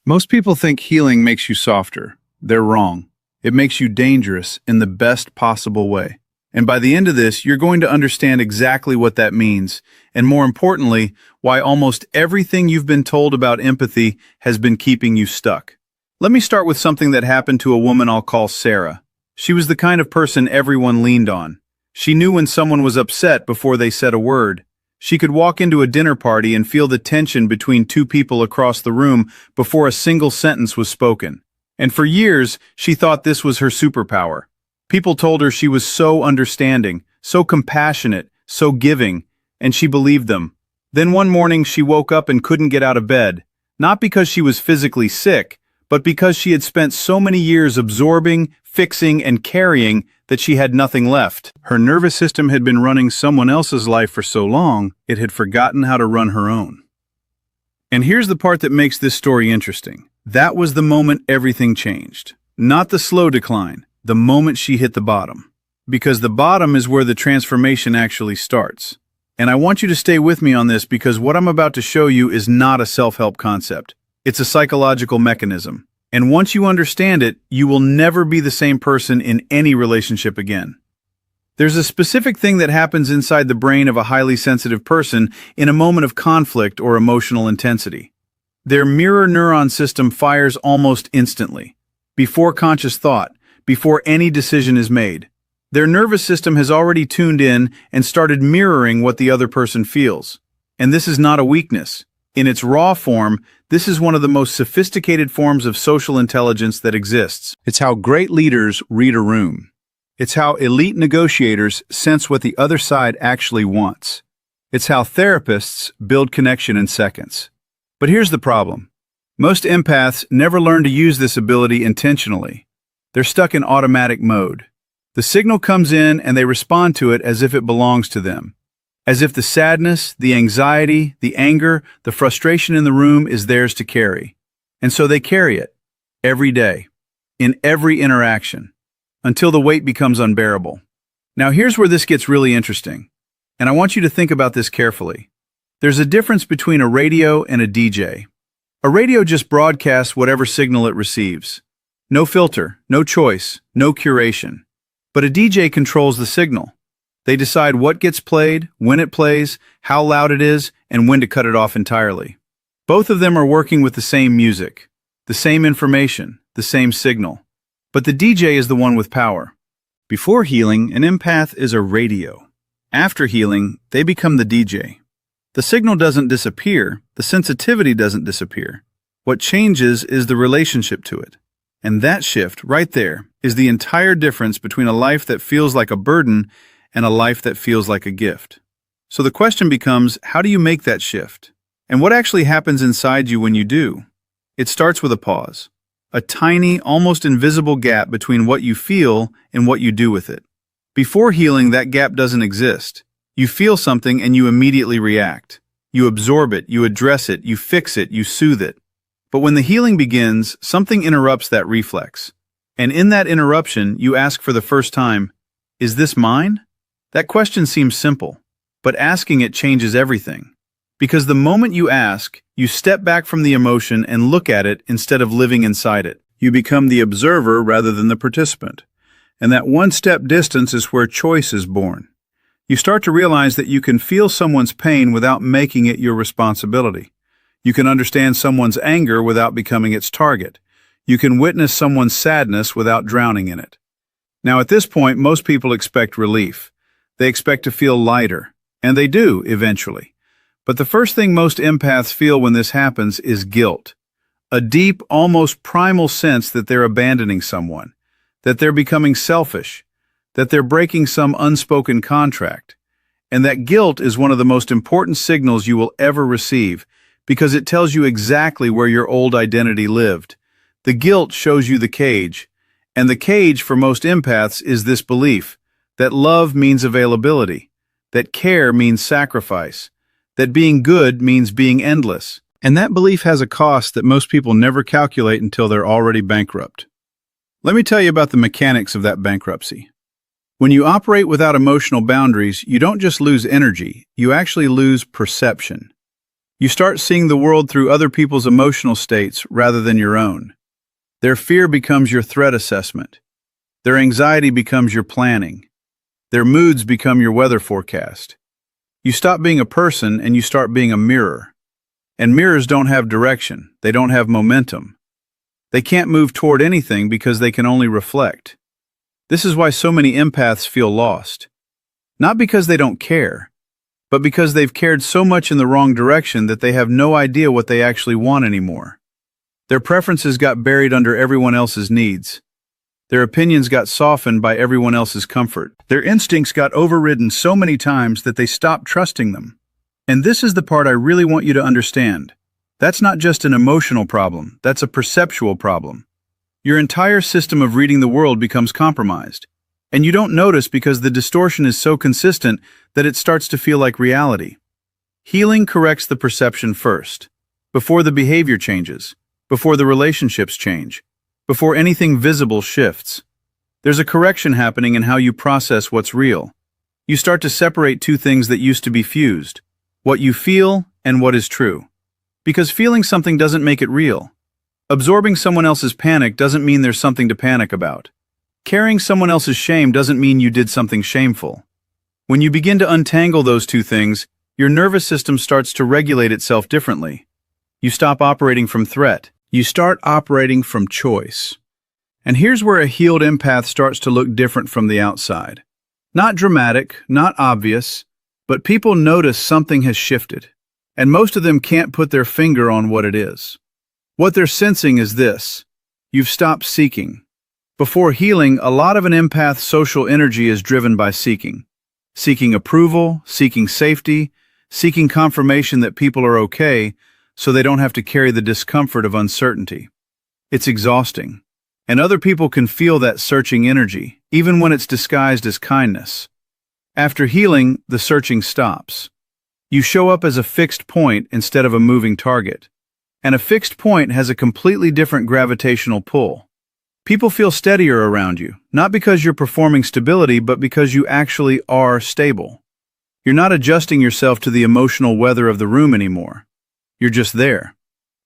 Most people think healing makes you softer. They're wrong. It makes you dangerous in the best possible way. And by the end of this, you're going to understand exactly what that means, and more importantly, why almost everything you've been told about empathy has been keeping you stuck. Let me start with something that happened to a woman I'll call Sarah. She was the kind of person everyone leaned on. She knew when someone was upset before they said a word. She could walk into a dinner party and feel the tension between two people across the room before a single sentence was spoken. And for years, she thought this was her superpower. People told her she was so understanding, so compassionate, so giving, and she believed them. Then one morning she woke up and couldn't get out of bed, not because she was physically sick, but because she had spent so many years absorbing, fixing, and carrying that she had nothing left. Her nervous system had been running someone else's life for so long, it had forgotten how to run her own. And here's the part that makes this story interesting. That was the moment everything changed. Not the slow decline, the moment she hit the bottom. Because the bottom is where the transformation actually starts. And I want you to stay with me on this because what I'm about to show you is not a self-help concept. It's a psychological mechanism. And once you understand it, you will never be the same person in any relationship again. There's a specific thing that happens inside the brain of a highly sensitive person in a moment of conflict or emotional intensity. Their mirror neuron system fires almost instantly, before conscious thought, before any decision is made. Their nervous system has already tuned in and started mirroring what the other person feels. And this is not a weakness. In its raw form, this is one of the most sophisticated forms of social intelligence that exists. It's how great leaders read a room. It's how elite negotiators sense what the other side actually wants. It's how therapists build connection in seconds. But here's the problem. Most empaths never learn to use this ability intentionally. They're stuck in automatic mode. The signal comes in and they respond to it as if it belongs to them. As if the sadness, the anxiety, the anger, the frustration in the room is theirs to carry. And so they carry it, every day, in every interaction, until the weight becomes unbearable. Now here's where this gets really interesting, and I want you to think about this carefully. There's a difference between a radio and a DJ. A radio just broadcasts whatever signal it receives. No filter, no choice, no curation. But a DJ controls the signal. They decide what gets played, when it plays, how loud it is, and when to cut it off entirely. Both of them are working with the same music, the same information, the same signal. But the DJ is the one with power. Before healing, an empath is a radio. After healing, they become the DJ. The signal doesn't disappear, the sensitivity doesn't disappear. What changes is the relationship to it. And that shift, right there, is the entire difference between a life that feels like a burden and a life that feels like a gift. So the question becomes, how do you make that shift? And what actually happens inside you when you do? It starts with a pause. A tiny, almost invisible gap between what you feel and what you do with it. Before healing, that gap doesn't exist. You feel something and you immediately react. You absorb it, you address it, you fix it, you soothe it. But when the healing begins, something interrupts that reflex. And in that interruption, you ask for the first time, is this mine? That question seems simple, but asking it changes everything. Because the moment you ask, you step back from the emotion and look at it instead of living inside it. You become the observer rather than the participant. And that one-step distance is where choice is born. You start to realize that you can feel someone's pain without making it your responsibility. You can understand someone's anger without becoming its target. You can witness someone's sadness without drowning in it. Now, at this point, most people expect relief. They expect to feel lighter, and they do, eventually. But the first thing most empaths feel when this happens is guilt. A deep, almost primal sense that they're abandoning someone, that they're becoming selfish, that they're breaking some unspoken contract. And that guilt is one of the most important signals you will ever receive, because it tells you exactly where your old identity lived. The guilt shows you the cage, and the cage for most empaths is this belief that love means availability, that care means sacrifice, that being good means being endless. And that belief has a cost that most people never calculate until they're already bankrupt. Let me tell you about the mechanics of that bankruptcy. When you operate without emotional boundaries, you don't just lose energy, you actually lose perception. You start seeing the world through other people's emotional states rather than your own. Their fear becomes your threat assessment. Their anxiety becomes your planning. Their moods become your weather forecast. You stop being a person and you start being a mirror. And mirrors don't have direction. They don't have momentum. They can't move toward anything because they can only reflect. This is why so many empaths feel lost. Not because they don't care, but because they've cared so much in the wrong direction that they have no idea what they actually want anymore. Their preferences got buried under everyone else's needs. Their opinions got softened by everyone else's comfort. Their instincts got overridden so many times that they stopped trusting them. And this is the part I really want you to understand. That's not just an emotional problem, that's a perceptual problem. Your entire system of reading the world becomes compromised. And you don't notice because the distortion is so consistent that it starts to feel like reality. Healing corrects the perception first, before the behavior changes, before the relationships change, before anything visible shifts. There's a correction happening in how you process what's real. You start to separate two things that used to be fused, what you feel and what is true. Because feeling something doesn't make it real. Absorbing someone else's panic doesn't mean there's something to panic about. Carrying someone else's shame doesn't mean you did something shameful. When you begin to untangle those two things, your nervous system starts to regulate itself differently. You stop operating from threat. You start operating from choice. And here's where a healed empath starts to look different from the outside. Not dramatic, not obvious, but people notice something has shifted. And most of them can't put their finger on what it is. What they're sensing is this: you've stopped seeking. Before healing, a lot of an empath's social energy is driven by seeking. Seeking approval, seeking safety, seeking confirmation that people are okay, so they don't have to carry the discomfort of uncertainty. It's exhausting. And other people can feel that searching energy, even when it's disguised as kindness. After healing, the searching stops. You show up as a fixed point instead of a moving target. And a fixed point has a completely different gravitational pull. People feel steadier around you, not because you're performing stability, but because you actually are stable. You're not adjusting yourself to the emotional weather of the room anymore. You're just there.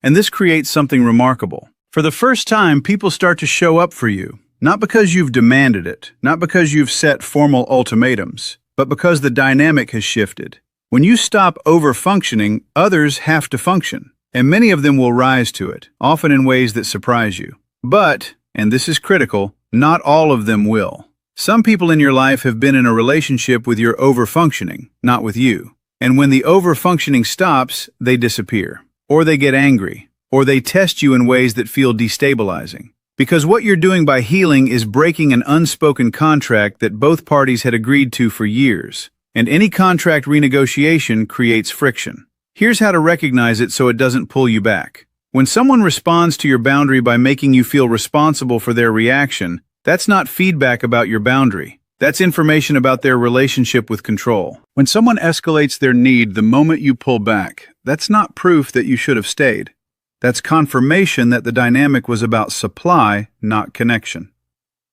And this creates something remarkable. For the first time, people start to show up for you, not because you've demanded it, not because you've set formal ultimatums, but because the dynamic has shifted. When you stop over-functioning, others have to function, and many of them will rise to it, often in ways that surprise you. But, and this is critical, not all of them will. Some people in your life have been in a relationship with your over-functioning, not with you. And when the over-functioning stops, they disappear, or they get angry, or they test you in ways that feel destabilizing. Because what you're doing by healing is breaking an unspoken contract that both parties had agreed to for years. And any contract renegotiation creates friction. Here's how to recognize it so it doesn't pull you back. When someone responds to your boundary by making you feel responsible for their reaction, that's not feedback about your boundary. That's information about their relationship with control. When someone escalates their need the moment you pull back, that's not proof that you should have stayed. That's confirmation that the dynamic was about supply, not connection.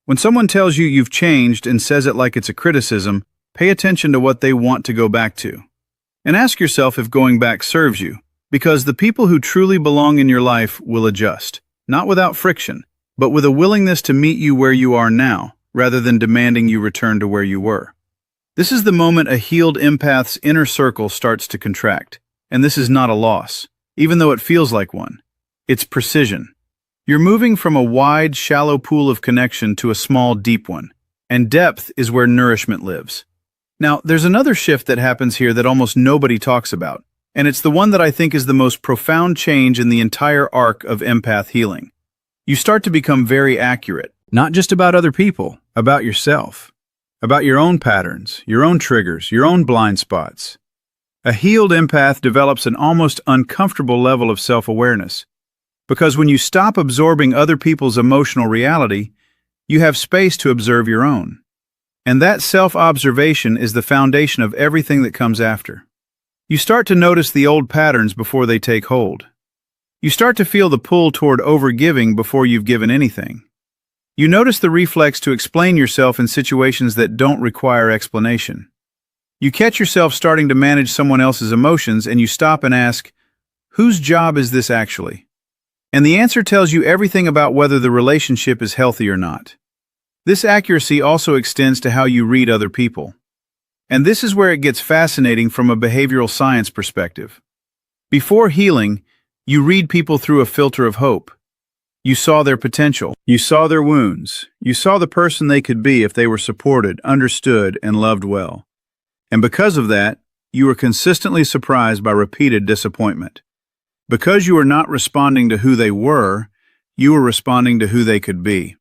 When someone tells you you've changed and says it like it's a criticism, pay attention to what they want to go back to. And ask yourself if going back serves you, because the people who truly belong in your life will adjust, not without friction, but with a willingness to meet you where you are now, rather than demanding you return to where you were. This is the moment a healed empath's inner circle starts to contract, and this is not a loss, even though it feels like one. It's precision. You're moving from a wide, shallow pool of connection to a small, deep one, and depth is where nourishment lives. Now, there's another shift that happens here that almost nobody talks about, and it's the one that I think is the most profound change in the entire arc of empath healing. You start to become very accurate, not just about other people, about yourself, about your own patterns, your own triggers, your own blind spots. A healed empath develops an almost uncomfortable level of self-awareness, because when you stop absorbing other people's emotional reality, you have space to observe your own. And that self-observation is the foundation of everything that comes after. You start to notice the old patterns before they take hold. You start to feel the pull toward overgiving before you've given anything. You notice the reflex to explain yourself in situations that don't require explanation. You catch yourself starting to manage someone else's emotions and you stop and ask, Whose job is this actually? And the answer tells you everything about whether the relationship is healthy or not. This accuracy also extends to how you read other people. And this is where it gets fascinating from a behavioral science perspective. Before healing, you read people through a filter of hope. You saw their potential. You saw their wounds. You saw the person they could be if they were supported, understood, and loved well. And because of that, you were consistently surprised by repeated disappointment. Because you were not responding to who they were, you were responding to who they could be.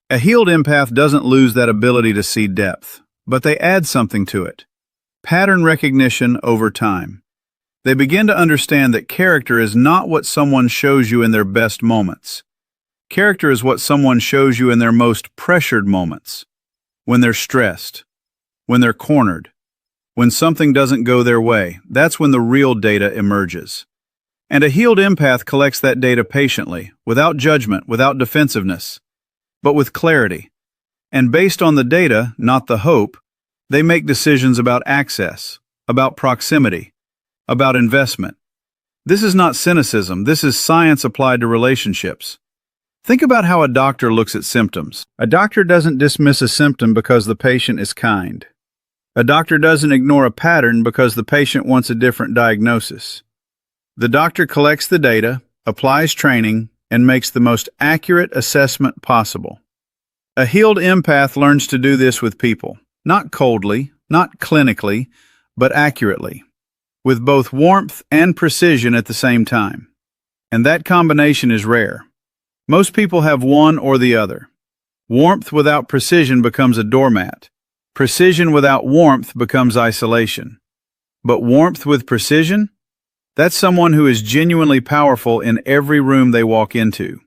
A healed empath doesn't lose that ability to see depth, but they add something to it. Pattern recognition over time. They begin to understand that character is not what someone shows you in their best moments. Character is what someone shows you in their most pressured moments. When they're stressed, when they're cornered, when something doesn't go their way, that's when the real data emerges. And a healed empath collects that data patiently, without judgment, without defensiveness, but with clarity. And based on the data, not the hope, they make decisions about access, about proximity, about investment. This is not cynicism, this is science applied to relationships. Think about how a doctor looks at symptoms. A doctor doesn't dismiss a symptom because the patient is kind. A doctor doesn't ignore a pattern because the patient wants a different diagnosis. The doctor collects the data, applies training, and makes the most accurate assessment possible. A healed empath learns to do this with people, not coldly, not clinically, but accurately, with both warmth and precision at the same time. And that combination is rare. Most people have one or the other. Warmth without precision becomes a doormat. Precision without warmth becomes isolation. But warmth with precision? That's someone who is genuinely powerful in every room they walk into.